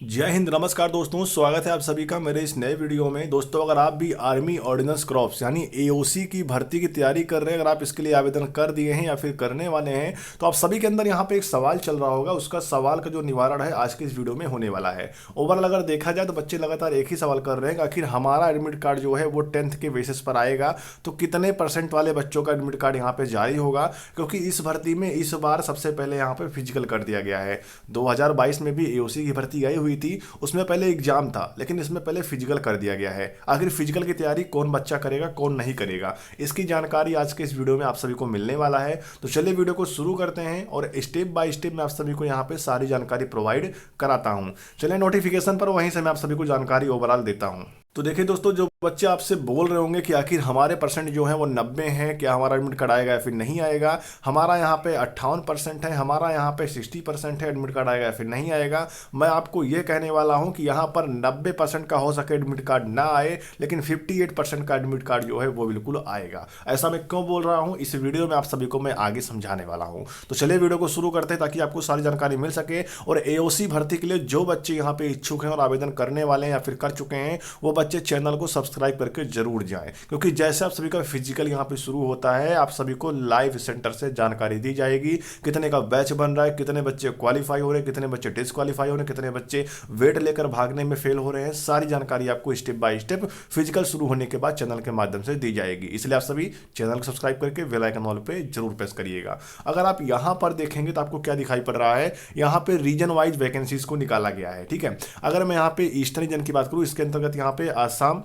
जय हिंद, नमस्कार दोस्तों। स्वागत है आप सभी का मेरे इस नए वीडियो में। दोस्तों, अगर आप भी आर्मी ऑर्डिनेंस क्रॉप्स यानी एओसी की भर्ती की तैयारी कर रहे हैं, अगर आप इसके लिए आवेदन कर दिए हैं या फिर करने वाले हैं, तो आप सभी के अंदर यहाँ पे एक सवाल चल रहा होगा। उसका सवाल का जो निवारण है आज के इस वीडियो में होने वाला है। ओवरऑल अगर देखा जाए तो बच्चे लगातार एक ही सवाल कर रहे हैं कि आखिर हमारा एडमिट कार्ड जो है वो 10th के बेसिस पर आएगा तो कितने % वाले बच्चों का एडमिट कार्ड यहाँ पे जारी होगा। क्योंकि इस भर्ती में इस बार सबसे पहले यहाँ पे फिजिकल कर दिया गया है। 2022 में भी एओसी की भर्ती आई हुई थी, उसमें पहले एग्जाम था, लेकिन इसमें पहले फिजिकल कर दिया गया है। आखिर फिजिकल की तैयारी कौन बच्चा करेगा, कौन नहीं करेगा, इसकी जानकारी आज के इस वीडियो में आप सभी को मिलने वाला है। तो चलिए वीडियो को शुरू करते हैं और स्टेप बाय स्टेप मैं आप सभी को यहाँ पे सारी जानकारी प्रोवाइड कराता हूँ। चलिए नोटिफिकेशन पर वहीं से मैं आप सभी को जानकारी ओवरऑल देता हूँ। तो देखिए दोस्तों, जो बच्चे आपसे बोल रहे होंगे कि आखिर हमारे % जो है वो 90 हैं, क्या हमारा एडमिट कार्ड आएगा या फिर नहीं आएगा। हमारा यहाँ पे 58% है, हमारा यहाँ पे 60% है, एडमिट कार्ड आएगा या फिर नहीं आएगा। मैं आपको ये कहने वाला हूँ कि यहाँ पर 90% का हो सके एडमिट कार्ड ना आए, लेकिन 58% का एडमिट कार्ड जो है वो बिल्कुल आएगा। ऐसा मैं क्यों बोल रहा हूँ, इस वीडियो में आप सभी को मैं आगे समझाने वाला हूँ। तो चलिए वीडियो को शुरू करते हैं ताकि आपको सारी जानकारी मिल सके। और एओसी भर्ती के लिए जो बच्चे यहाँ पे इच्छुक हैं और आवेदन करने वाले हैं या फिर कर चुके हैं, वो बच्चे चैनल को सब्सक्राइब करके जरूर जाएं। क्योंकि जैसे आप सभी का फिजिकल यहाँ पे शुरू होता है, आप सभी को लाइव सेंटर से जानकारी दी जाएगी। कितने का बैच बन रहा है, कितने बच्चे क्वालिफाई हो रहे हैं, कितने बच्चे डिसक्वालीफाई हो रहे हैं, कितने बच्चे वेट लेकर भागने में फेल हो रहे हैं, सारी जानकारी आपको स्टेप बाय स्टेप फिजिकल शुरू होने के बाद चैनल के माध्यम से दी जाएगी। इसलिए आप सभी चैनल को सब्सक्राइब करके बेल आइकन ऑल पे जरूर प्रेस करिएगा। अगर आप यहाँ पर देखेंगे तो आपको क्या दिखाई पड़ रहा है, यहाँ पे रीजन वाइज वैकेंसीज को निकाला गया है। ठीक है, अगर मैं यहाँ पे ईस्टर्न रीजन की बात करूँ, इसके अंतर्गत यहाँ पे आसाम,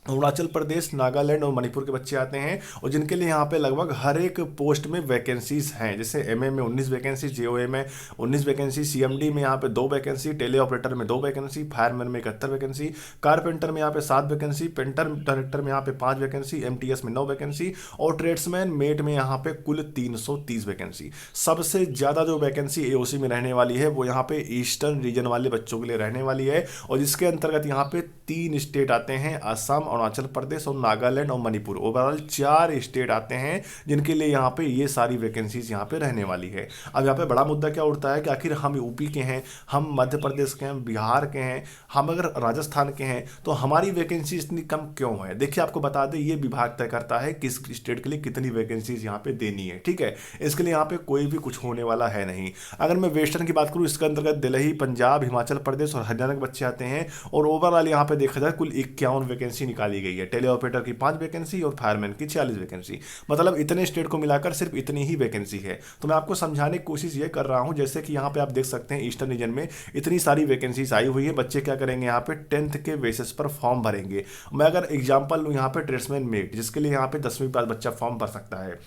अरुणाचल प्रदेश, नागालैंड और मणिपुर के बच्चे आते हैं, और जिनके लिए यहाँ पे लगभग हर एक पोस्ट में वैकेंसीज हैं। जैसे एमए में 19 वैकेंसी, जेओए में 19 वैकेंसी, सीएमडी में यहाँ पे 2 वैकेंसी, टेली ऑपरेटर में 2 वैकेंसी, फायरमैन में 71 वैकेंसी, कारपेंटर में यहाँ पे 7 वैकेंसी, पेंटर डायरेक्टर में यहाँ पे 5 वैकेंसी, एमटीएस में 9 वैकेंसी और ट्रेड्समैन मेट में यहाँ पे कुल 330 वैकेंसी। सबसे ज़्यादा जो वैकेंसी एओसी में रहने वाली है वो यहाँ पे ईस्टर्न रीजन वाले बच्चों के लिए रहने वाली है, और जिसके अंतर्गत यहाँ पे 3 स्टेट आते हैं, असम, अरुणाचल प्रदेश और नागालैंड और मणिपुर। ओवरऑल 4 स्टेट आते हैं जिनके लिए यहाँ पे ये सारी वैकेंसीज यहाँ पे रहने वाली है। अब यहाँ पे बड़ा मुद्दा क्या उठता है कि आखिर हम यूपी के हैं, हम मध्य प्रदेश के हैं, बिहार के हैं, हम अगर राजस्थान के हैं, तो हमारी वैकेंसी इतनी कम क्यों है। देखिए आपको बता दें, ये विभाग तय करता है किस स्टेट के लिए कितनी वैकेंसीज यहाँ पे देनी है। ठीक है, इसके लिए यहाँ पे कोई भी कुछ होने वाला है नहीं। अगर मैं वेस्टर्न की बात करूँ, इसके अंतर्गत दिल्ली, पंजाब, हिमाचल प्रदेश और हरियाणा के बच्चे आते हैं, और ओवरऑल यहाँ पे देखा जाए कुल 51 वैकेंसी निकाली गई है। टेली ऑपरेटर की 5 वैकेंसी और फायरमैन की 46 वैकेंसी। मतलब इतने स्टेट को मिलाकर सिर्फ इतनी ही वैकेंसी है। तो मैं आपको समझाने की कोशिश ये कर रहा हूं, जैसे कि यहाँ पे आप देख सकते हैं ईस्टर्न रीजन में इतनी सारी वैकेंसीज आई हुई है। बच्चे क्या करेंगे, यहाँ पे 10th के बेसिस पर फॉर्म भरेंगे। मैं अगर एग्जाम्पल लूँ, यहाँ पे ट्रेड्समैन मेट, जिसके लिए यहाँ पे 10वीं पास बच्चा फॉर्म भर सकता है,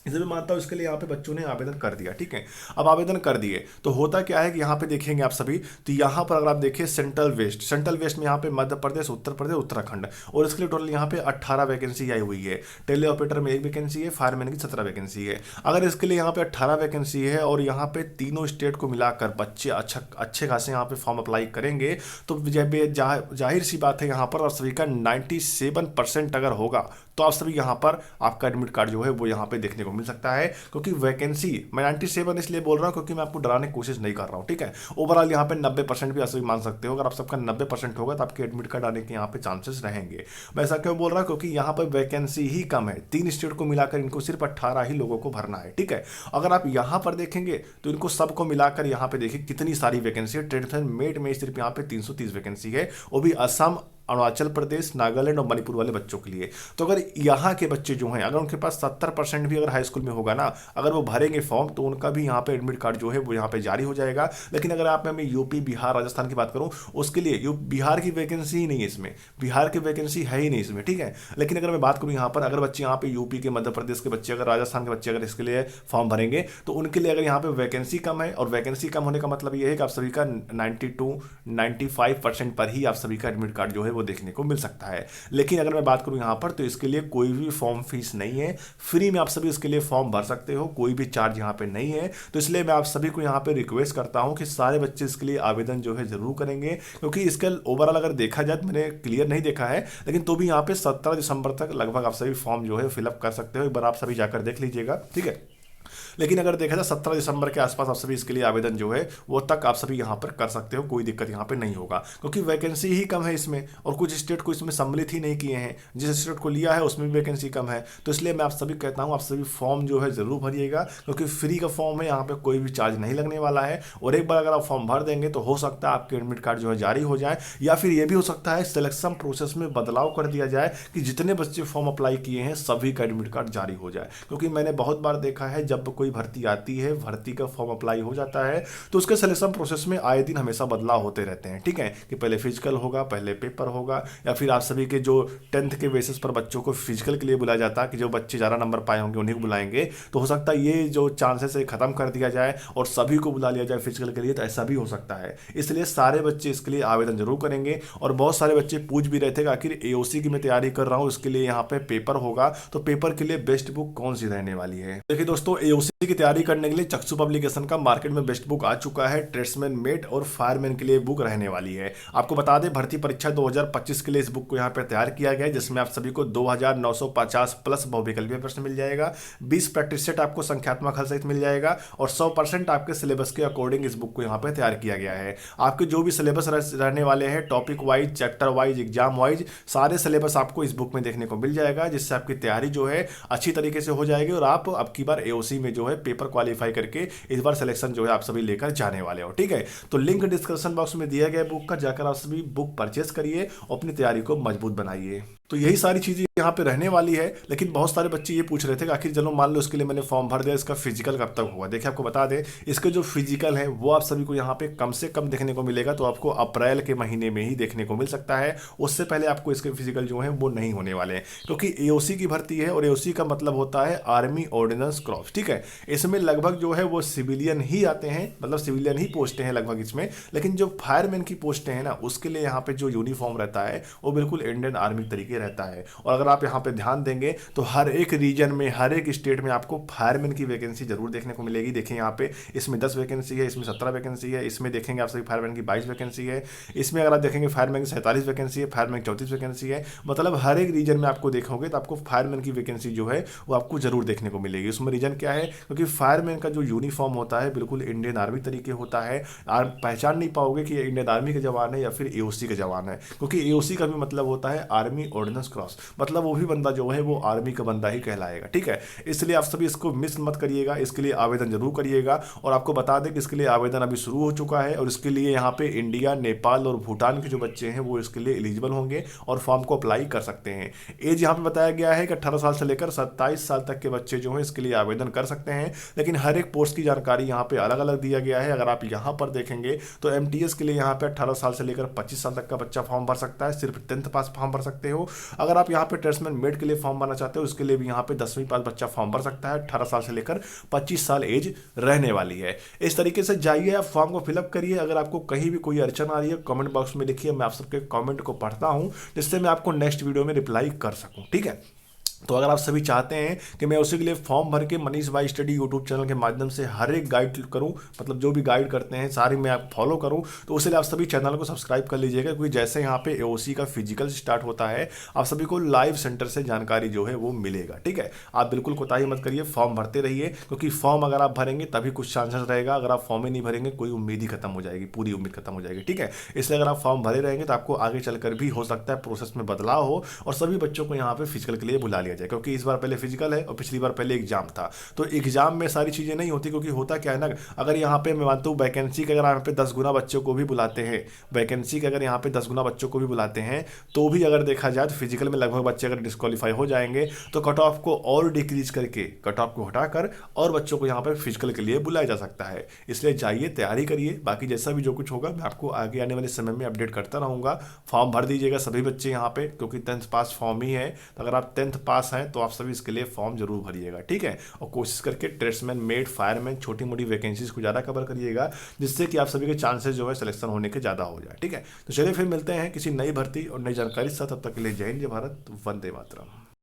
इसे मैं मानता हूँ, इसके लिए यहाँ पे बच्चों ने आवेदन कर दिया। ठीक है, अब आवेदन कर दिए तो होता क्या है कि यहाँ पे देखेंगे आप सभी, तो यहाँ पर अगर आप देखिए सेंट्रल वेस्ट में यहाँ पे मध्य प्रदेश, उत्तर प्रदेश, उत्तराखंड, और इसके लिए टोटल यहाँ पे 18 वैकेंसी आई हुई है। टेली ऑपरेटर में 1 वैकेंसी है, फायरमैन की 17 वैकेंसी है। अगर इसके लिए यहाँ पे 18 वैकेंसी है और यहाँ पे तीनों स्टेट को मिलाकर बच्चे अच्छे खासे यहाँ पे फॉर्म अप्लाई करेंगे, तो जाहिर सी बात है यहाँ पर आप सभी का 97% अगर होगा तो आप सभी यहाँ पर आपका एडमिट कार्ड जो है वो यहाँ पे देखने को मिल सकता है। क्योंकि वैकेंसी मैं 97 इसलिए बोल रहा हूँ क्योंकि मैं आपको डराने की कोशिश नहीं कर रहा हूँ। ठीक है, ओवरऑल यहाँ पे 90% भी आप सभी मान सकते हो। अगर आप सबका 90% होगा तो आपके एडमिट कार्ड आने के यहाँ पे चांसेस रहेंगे। मैं ऐसा क्यों बोल रहा हूँ, क्योंकि यहाँ पर वैकेंसी ही कम है। 3 स्टेट को मिलाकर इनको सिर्फ 18 ही लोगों को भरना है। ठीक है, अगर आप यहाँ पर देखेंगे तो इनको सबको मिलाकर यहाँ पे देखिए कितनी सारी वैकेंसी है। ट्रेड्समैन मेट में सिर्फ यहाँ पे 330 वैकेंसी है, वो भी असम, अरुणाचल प्रदेश, नागालैंड और मणिपुर वाले बच्चों के लिए। तो अगर यहाँ के बच्चे जो हैं, अगर उनके पास 70% भी अगर हाई स्कूल में होगा ना, अगर वो भरेंगे फॉर्म, तो उनका भी यहाँ पे एडमिट कार्ड जो है वो यहाँ पे जारी हो जाएगा। लेकिन अगर आप मैं यूपी, बिहार, राजस्थान की बात करूँ, उसके लिए बिहार की वैकेंसी ही नहीं है इसमें, बिहार की वैकेंसी है ही नहीं इसमें। ठीक है, लेकिन अगर मैं बात करूँ यहाँ पर, अगर बच्चे यहाँ पे यूपी के, मध्य प्रदेश के बच्चे, अगर राजस्थान के बच्चे अगर इसके लिए फॉर्म भरेंगे, तो उनके लिए अगर यहाँ पे वैकेंसी कम है, और वैकेंसी कम होने का मतलब ये है कि आप सभी का 92-95% पर ही आप सभी का एडमिट कार्ड जो है वो देखने को मिल सकता है। लेकिन अगर मैं बात करूं यहां पर, तो इसके लिए कोई भी फॉर्म फीस नहीं है, फ्री में आप सभी इसके लिए फॉर्म भर सकते हो, कोई भी चार्ज यहां पे नहीं है। तो इसलिए मैं आप सभी को यहां पे रिक्वेस्ट करता हूं कि सारे बच्चे इसके लिए आवेदन जो है जरूर करेंगे। क्योंकि इसका ओवरऑल अगर देखा जाए तो मैंने क्लियर नहीं देखा है, लेकिन तो भी यहाँ पे 17 दिसंबर तक लगभग आप सभी फॉर्म जो है फिलअप कर सकते हो। एक बार आप सभी जाकर देख लीजिएगा। ठीक है, लेकिन अगर देखा जाए 17 दिसंबर के आसपास आप सभी इसके लिए आवेदन जो है वो तक आप सभी यहाँ पर कर सकते हो, कोई दिक्कत यहाँ पे नहीं होगा, क्योंकि वैकेंसी ही कम है इसमें और कुछ स्टेट को इसमें सम्मिलित ही नहीं किए हैं, जिस स्टेट को लिया है उसमें भी वैकेंसी कम है। तो इसलिए मैं आप सभी कहता हूँ आप सभी फॉर्म जो है जरूर भरिएगा, क्योंकि फ्री का फॉर्म है, यहाँ पे कोई भी चार्ज नहीं लगने वाला है। और एक बार अगर आप फॉर्म भर देंगे तो हो सकता है आपके एडमिट कार्ड जो है जारी हो जाए, या फिर ये भी हो सकता है सिलेक्शन प्रोसेस में बदलाव कर दिया जाए कि जितने बच्चे फॉर्म अप्लाई किए हैं सभी का एडमिट कार्ड जारी हो जाए। क्योंकि मैंने बहुत बार देखा है जब कोई भर्ती आती है, भर्ती का फॉर्म अप्लाई हो जाता है, तो उसके सिलेक्शन प्रोसेस में आए दिन हमेशा बदलाव होते रहते हैं। ठीक है, कि पहले फिजिकल होगा, पहले पेपर होगा, या फिर आप सभी के जो 10th के बेसिस पर बच्चों को फिजिकल के लिए बुलाया जाता है कि जो बच्चे ज़्यादा नंबर पाए होंगे उन्हीं को बुलाएंगे। तो हो सकता है ये जो चांसेस है खत्म कर दिया जाए और सभी को बुला लिया जाए फिजिकल के लिए, तो ऐसा भी हो सकता है। इसलिए सारे बच्चे इसके लिए आवेदन जरूर करेंगे। और बहुत सारे बच्चे पूछ भी रहे थे कि आखिर एओसी की मैं तैयारी कर रहा हूँ, इसके लिए यहाँ पे पेपर होगा, तो पेपर के लिए बेस्ट बुक कौन सी रहने वाली है? देखिए दोस्तों, एओसी की तैयारी करने के लिए चक्षु पब्लिकेशन का मार्केट में बेस्ट बुक आ चुका है। ट्रेड्समैन, मेट और फायरमैन के लिए बुक रहने वाली है। आपको बता दें भर्ती परीक्षा 2025 के लिए इस बुक को यहाँ पे तैयार किया गया है, जिसमें आप सभी को 2950 प्लस बहुविकल्पीय प्रश्न मिल जाएगा, 20 प्रैक्टिस सेट आपको संख्यात्मक हल सहित मिल जाएगा और 100% आपके सिलेबस के अकॉर्डिंग इस बुक को यहाँ पे तैयार किया गया है। आपके जो भी सिलेबस रहने वाले हैं, topic wise, chapter wise, exam wise, सारे सिलेबस आपको इस बुक में देखने को मिल जाएगा, जिससे आपकी तैयारी जो है अच्छी तरीके से हो जाएगी और आप अब की बार एओसी में जो है पेपर क्वालिफाई करके इस बार सिलेक्शन जो है आप सभी लेकर जाने वाले हो। ठीक है, तो लिंक डिस्क्रिप्शन बॉक्स में दिया गया बुक का, जाकर आप सभी बुक परचेस करिए और अपनी तैयारी को मजबूत बनाइए। तो यही सारी चीजें यहाँ पे रहने वाली है। लेकिन बहुत सारे बच्चे ये पूछ रहे थे कि आखिर चलो मान लो इसके लिए मैंने फॉर्म भर दिया, इसका फिजिकल कब तक होगा? देखिए आपको बता दें, इसके जो फिजिकल है वो आप सभी को यहाँ पे कम से कम देखने को मिलेगा, तो आपको अप्रैल के महीने में ही देखने को मिल सकता है। उससे पहले आपको इसके फिजिकल जो है वो नहीं होने वाले हैं, क्योंकि एओसी की भर्ती है और एओसी का मतलब होता है आर्मी ऑर्डिनेंस क्रॉप्स। ठीक है, इसमें लगभग जो है वो सिविलियन ही आते हैं, मतलब सिविलियन ही पोस्टें हैं लगभग इसमें। लेकिन जो फायरमैन की पोस्टें हैं ना, उसके लिए यहाँ पे जो यूनिफॉर्म रहता है वो बिल्कुल इंडियन आर्मी तरीके रहता है। और अगर आप यहाँ पे ध्यान देंगे तो हर एक रीजन में, हर एक स्टेट में आपको फायरमैन की वैकेंसी जरूर देखने को मिलेगी। देखिए यहाँ पे इसमें 10 वैकेंसी है, इसमें 17 वैकेंसी है, इसमें देखेंगे आप सभी फायरमैन की 22 वैकेंसी है, इसमें अगर आप देखेंगे फायरमैन की 47 वैकेंसी है, फायरमैन की 34 वैकेंसी है। मतलब हर एक रीजन में आपको देखोगे तो आपको फायरमैन की वैकेंसी जो है वो आपको जरूर देखने को मिलेगी। उसमें रीजन क्या है? क्योंकि फायरमैन का जो यूनिफॉर्म होता है बिल्कुल इंडियन आर्मी तरीके होता है। पहचान नहीं पाओगे कि ये इंडियन आर्मी का जवान है या फिर एओसी का जवान है, क्योंकि एओसी का भी मतलब होता है आर्मी ऑर्डिनेंस क्रॉस, मतलब वो भी बंदा जो है वो आर्मी का बंदा ही कहलाएगा। ठीक है, इसलिए आप सभी इसको मिस मत करिएगा, इसके लिए आवेदन जरूर करिएगा। और आपको बता दें कि इसके लिए आवेदन अभी शुरू हो चुका है और इसके लिए यहाँ पे इंडिया, नेपाल और भूटान के जो बच्चे हैं वो इसके लिए एलिजिबल होंगे और फॉर्म को अप्लाई कर सकते हैं। एज यहाँ पे बताया गया है कि 18 साल से लेकर 27 साल तक के बच्चे जो हैं इसके लिए आवेदन कर सकते हैं। लेकिन हर एक पोस्ट की जानकारी यहाँ पे अलग अलग दिया गया है। अगर आप यहाँ पर देखेंगे तो एमटीएस के लिए यहाँ पे 18 साल से लेकर 25 साल तक का बच्चा फॉर्म भर सकता है, सिर्फ 10th पास फॉर्म भर सकते हो। अगर आप यहाँ पे ट्रेड्समैन मेट के लिए फॉर्म भरना चाहते हो उसके लिए भी यहाँ पे 10वीं पास बच्चा फॉर्म भर सकता है। 18 साल से लेकर 25 साल एज रहने वाली है। इस तरीके से जाइए, आप फॉर्म को फिलअप करिए। अगर आपको कहीं भी कोई अड़चन आ रही है कमेंट बॉक्स में लिखिए, मैं आप सबके कमेंट को पढ़ता हूँ, जिससे मैं आपको नेक्स्ट वीडियो में रिप्लाई कर सकूँ। ठीक है, तो अगर आप सभी चाहते हैं कि मैं उसी के लिए फॉर्म भर के मनीष भाई स्टडी यूट्यूब चैनल के माध्यम से हर एक गाइड करूं, मतलब जो भी गाइड करते हैं सारी मैं आप फॉलो करूं, तो उसके लिए आप सभी चैनल को सब्सक्राइब कर लीजिएगा। क्योंकि जैसे यहाँ पे एओसी का फिजिकल स्टार्ट होता है आप सभी को लाइव सेंटर से जानकारी जो है वो मिलेगा। ठीक है, आप बिल्कुल कोताही मत करिए, फॉर्म भरते रहिए, क्योंकि फॉर्म अगर आप भरेंगे तभी कुछ चांसेस रहेगा। अगर आप फॉर्म ही नहीं भरेंगे कोई उम्मीद ही खत्म हो जाएगी, पूरी उम्मीद खत्म हो जाएगी। ठीक है, इसलिए अगर आप फॉर्म भरे रहेंगे तो आपको आगे चलकर भी हो सकता है प्रोसेस में बदलाव हो और सभी बच्चों को यहाँ पे फिजिकल के लिए बुला लिया जाए। क्योंकि इस बार पहले फिजिकल है और पिछली बार पहले एग्जाम था, तो एग्जाम में सारी चीजें नहीं होती। क्योंकि होता क्या है ना, अगर यहाँ पे मैं मानता हूँ वैकेंसी के अगर यहाँ पे 10 गुना बच्चों को भी बुलाते हैं, वैकेंसी के अगर यहाँ पे 10 गुना बच्चों को भी बुलाते हैं, तो भी अगर देखा जाए तो फिजिकल में लगभग बच्चे अगर डिस्क्वालीफाई हो जाएंगे तो कट ऑफ को और डिक्रीज करके, कट ऑफ को हटाकर और बच्चों को यहाँ पे फिजिकल के लिए बुलाया जा सकता है। इसलिए जाइए, तैयारी करिए। बाकी जैसा भी जो कुछ होगा मैं आपको आगे आने वाले समय में अपडेट करता रहूंगा। फॉर्म भर दीजिएगा सभी बच्चे यहाँ पे, क्योंकि 10th पास फॉर्म ही है। तो अगर आप 10th पास हैं तो आप सभी इसके लिए फॉर्म जरूर भरिएगा। ठीक है, और कोशिश करके ट्रेड्समैन, मेट, फायरमैन, छोटी मोटी वैकेंसीज को ज़्यादा कवर करिएगा, जिससे कि आप सभी के चांसेस जो है सिलेक्शन होने के ज़्यादा हो जाए। ठीक है, तो चलिए फिर मिलते हैं किसी नई भर्ती और नई जानकारी के साथ। तब तक के लिए जय हिंद, जय भारत, वंदे मातरम।